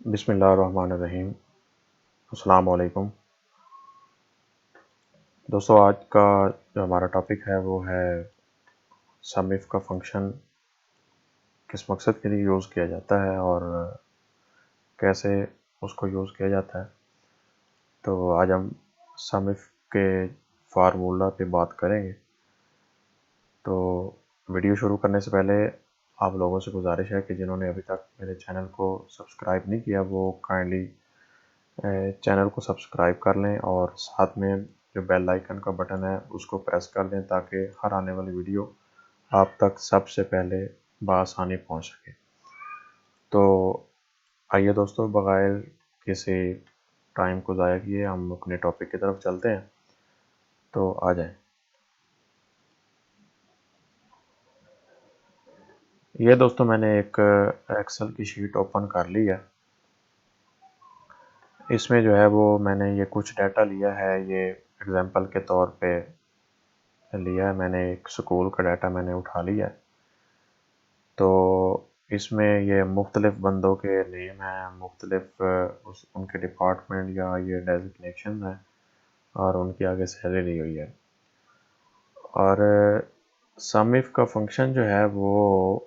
बिस्मिल्लाहिर्रहमानिर्रहीम। अस्सलाम वालेकुम। दोस्तों, आज का जो हमारा टॉपिक है वो है सम इफ़ का फंक्शन किस मकसद के लिए यूज़ किया जाता है और कैसे उसको यूज़ किया जाता है। तो आज हम सम इफ़ के फार्मूला पे बात करेंगे। तो वीडियो शुरू करने से पहले आप लोगों से गुजारिश है कि जिन्होंने अभी तक मेरे चैनल को सब्सक्राइब नहीं किया वो काइंडली चैनल को सब्सक्राइब कर लें और साथ में जो बेल आइकन का बटन है उसको प्रेस कर दें ताकि हर आने वाली वीडियो आप तक सबसे पहले बआसानी पहुंच सके। तो आइए दोस्तों, बगैर किसी टाइम को ज़ाया किए हम अपने टॉपिक की तरफ चलते हैं। तो आ जाएं। ये दोस्तों, मैंने एक एक्सेल की शीट ओपन कर ली है। इसमें जो है वो मैंने ये कुछ डाटा लिया है, ये एग्जांपल के तौर पे लिया है। मैंने एक स्कूल का डाटा मैंने उठा लिया है। तो इसमें ये मुख्तलिफ़ बंदों के नेम हैं, मुख्तलिफ़ उनके डिपार्टमेंट या ये डेजिग्नेशन है और उनकी आगे सैलरी दी हुई है। और सम इफ़ का फंक्शन जो है वो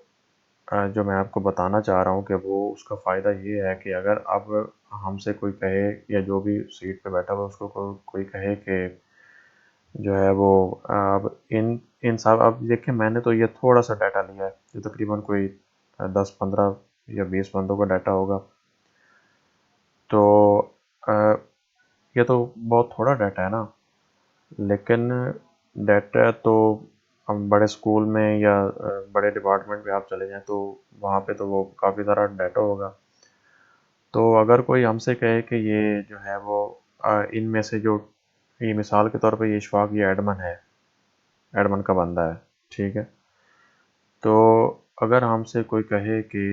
जो मैं आपको बताना चाह रहा हूँ कि वो उसका फ़ायदा ये है कि अगर अब हमसे कोई कहे या जो भी सीट पे बैठा हुआ उसको कोई कहे कि जो है वो अब इन इन सब, अब देखिए मैंने तो ये थोड़ा सा डाटा लिया है, ये तकरीबन कोई 10-15 या 20 बंदों का डाटा होगा। तो अ, ये तो बहुत थोड़ा डाटा है ना। लेकिन डाटा तो हम बड़े स्कूल में या बड़े डिपार्टमेंट में आप चले जाएं तो वहाँ पे तो वो काफ़ी सारा डाटा होगा। तो अगर कोई हमसे कहे कि ये जो है वो इनमें से जो ये मिसाल के तौर पे ये इशफाक ये एडमन है, एडमन का बंदा है, ठीक है। तो अगर हमसे कोई कहे कि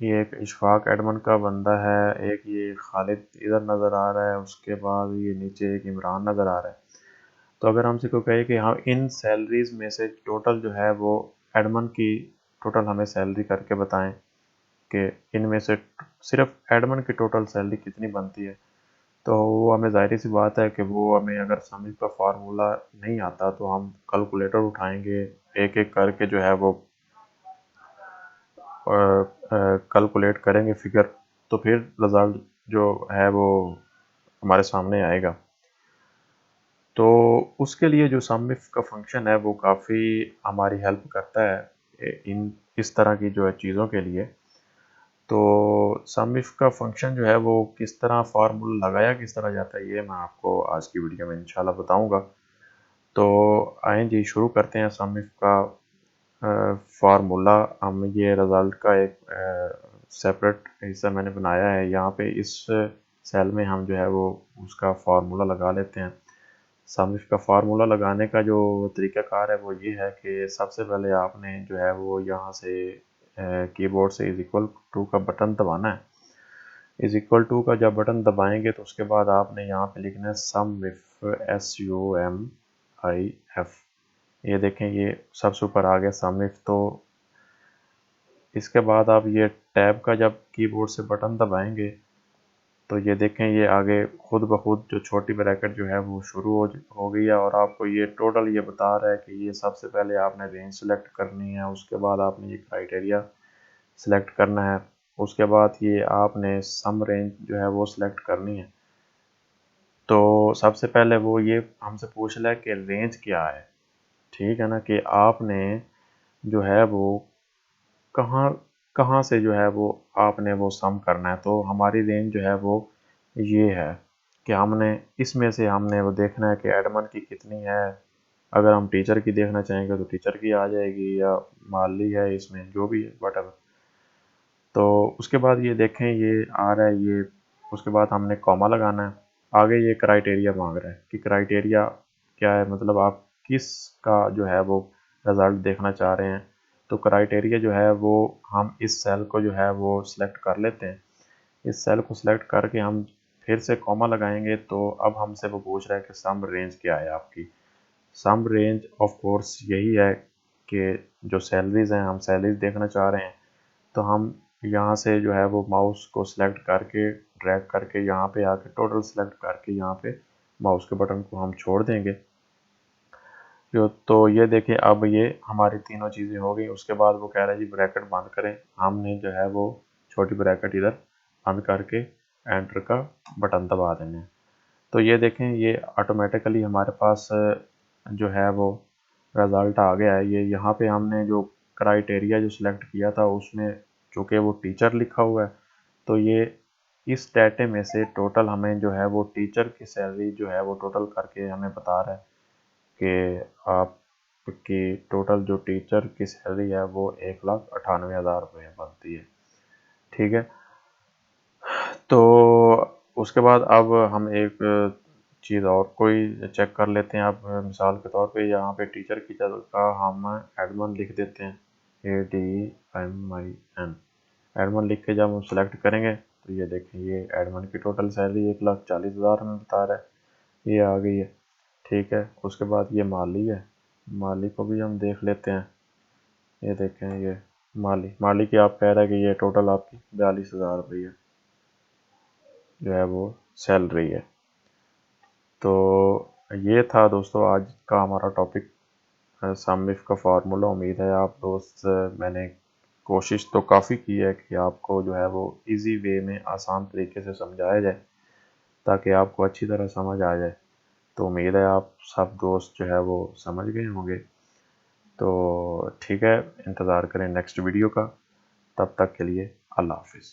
ये एक इशफाक एडमन का बंदा है, एक ये खालिद इधर नज़र आ रहा है, उसके बाद ये नीचे एक इमरान नज़र आ रहा है। तो अगर हमसे कोई कहे कि हाँ इन सैलरीज में से टोटल जो है वो एडमन की टोटल हमें सैलरी करके बताएं कि इनमें से सिर्फ एडमन की टोटल सैलरी कितनी बनती है। तो वो हमें ज़ाहिर सी बात है कि वो हमें अगर सम का फार्मूला नहीं आता तो हम कैलकुलेटर उठाएंगे, एक एक करके जो है वो कैलकुलेट करेंगे फिगर, तो फिर रिज़ल्ट जो है वो हमारे सामने आएगा। तो उसके लिए जो सम इफ़ का फंक्शन है वो काफ़ी हमारी हेल्प करता है इन इस तरह की जो है चीज़ों के लिए। तो सम इफ़ का फंक्शन जो है वो किस तरह फार्मूला लगाया किस तरह जाता है ये मैं आपको आज की वीडियो में इंशाल्लाह बताऊंगा। तो आएँ जी, शुरू करते हैं सम इफ़ का फार्मूला। हम ये रिज़ल्ट का एक सेपरेट हिस्सा मैंने बनाया है यहाँ पे, इस सेल में हम जो है वो उसका फार्मूला लगा लेते हैं। सम इफ़ का फार्मूला लगाने का जो तरीक़ाकार है वो ये है कि सबसे पहले आपने जो है वो यहाँ से कीबोर्ड से इज़ इक्वल टू का बटन दबाना है। इज़ इक्वल टू का जब बटन दबाएंगे तो उसके बाद आपने यहाँ पे लिखना है सम इफ़, SUMIF। ये देखें ये सबसे ऊपर आ गया सम इफ़। तो इसके बाद आप ये टैब का जब कीबोर्ड से बटन दबाएंगे तो ये देखें ये आगे खुद ब खुद जो छोटी ब्रैकेट जो है वो शुरू हो गई है और आपको ये टोटल ये बता रहा है कि ये सबसे पहले आपने रेंज सेलेक्ट करनी है, उसके बाद आपने ये क्राइटेरिया सेलेक्ट करना है, उसके बाद ये आपने सम रेंज जो है वो सिलेक्ट करनी है। तो सबसे पहले वो ये हमसे पूछ रहा है कि रेंज क्या है, ठीक है ना, कि आपने जो है वो कहाँ कहाँ से जो है वो आपने वो सम करना है। तो हमारी रेंज जो है वो ये है कि हमने इसमें से हमने वो देखना है कि एडमन की कितनी है। अगर हम टीचर की देखना चाहेंगे तो टीचर की आ जाएगी, या माली है, इसमें जो भी है वट। तो उसके बाद ये देखें ये आ रहा है ये, उसके बाद हमने कॉमा लगाना है। आगे ये क्राइटेरिया मांग रहा है कि क्राइटेरिया क्या है, मतलब आप किस का जो है वो रिज़ल्ट देखना चाह रहे हैं। तो क्राइटेरिया जो है वो हम इस सेल को जो है वो सिलेक्ट कर लेते हैं। इस सेल को सिलेक्ट करके हम फिर से कॉमा लगाएंगे तो अब हमसे वो पूछ रहा है कि सम रेंज क्या है आपकी। सम रेंज ऑफ कोर्स यही है कि जो सैलरीज हैं हम सैलरीज देखना चाह रहे हैं। तो हम यहाँ से जो है वो माउस को सिलेक्ट करके ड्रैग करके यहाँ पे आके टोटल सेलेक्ट करके यहाँ पे माउस के बटन को हम छोड़ देंगे। तो ये देखिए अब ये हमारी तीनों चीज़ें हो गई। उसके बाद वो कह रहा है जी ब्रैकेट बंद करें। हमने जो है वो छोटी ब्रैकेट इधर बंद करके एंटर का बटन दबा देना है। तो ये देखें ये ऑटोमेटिकली हमारे पास जो है वो रिज़ल्ट आ गया है। ये यहाँ पे हमने जो क्राइटेरिया जो सिलेक्ट किया था उसमें चूँकि वो टीचर लिखा हुआ है, तो ये इस डाटे में से टोटल हमें जो है वो टीचर की सैलरी जो है वो टोटल करके हमें बता रहा है कि आपकी टोटल जो टीचर की सैलरी है वो 1,98,000 रुपये बनती है। ठीक है, तो उसके बाद अब हम एक चीज़ और कोई चेक कर लेते हैं। अब मिसाल के तौर पे यहाँ पे टीचर की जगह का हम एडमन लिख देते हैं, ADMIN। एडमन लिख के जब हम सेलेक्ट करेंगे तो ये देखें ये एडमन की टोटल सैलरी 1,40,000 में बता रहा है, ये आ गई है। ठीक है, उसके बाद ये माली है, माली को भी हम देख लेते हैं। ये देखें ये माली की आप कह रहे हैं कि ये टोटल आपकी 42,000 रुपये जो है वो सैलरी है। तो ये था दोस्तों आज का हमारा टॉपिक सम इफ का फार्मूला। उम्मीद है आप दोस्त मैंने कोशिश तो काफ़ी की है कि आपको जो है वो इजी वे में आसान तरीके से समझाया जाए ताकि आपको अच्छी तरह समझ आ जाए। तो उम्मीद है आप सब दोस्त जो है वो समझ गए होंगे। तो ठीक है, इंतज़ार करें नेक्स्ट वीडियो का। तब तक के लिए अल्लाह हाफिज़।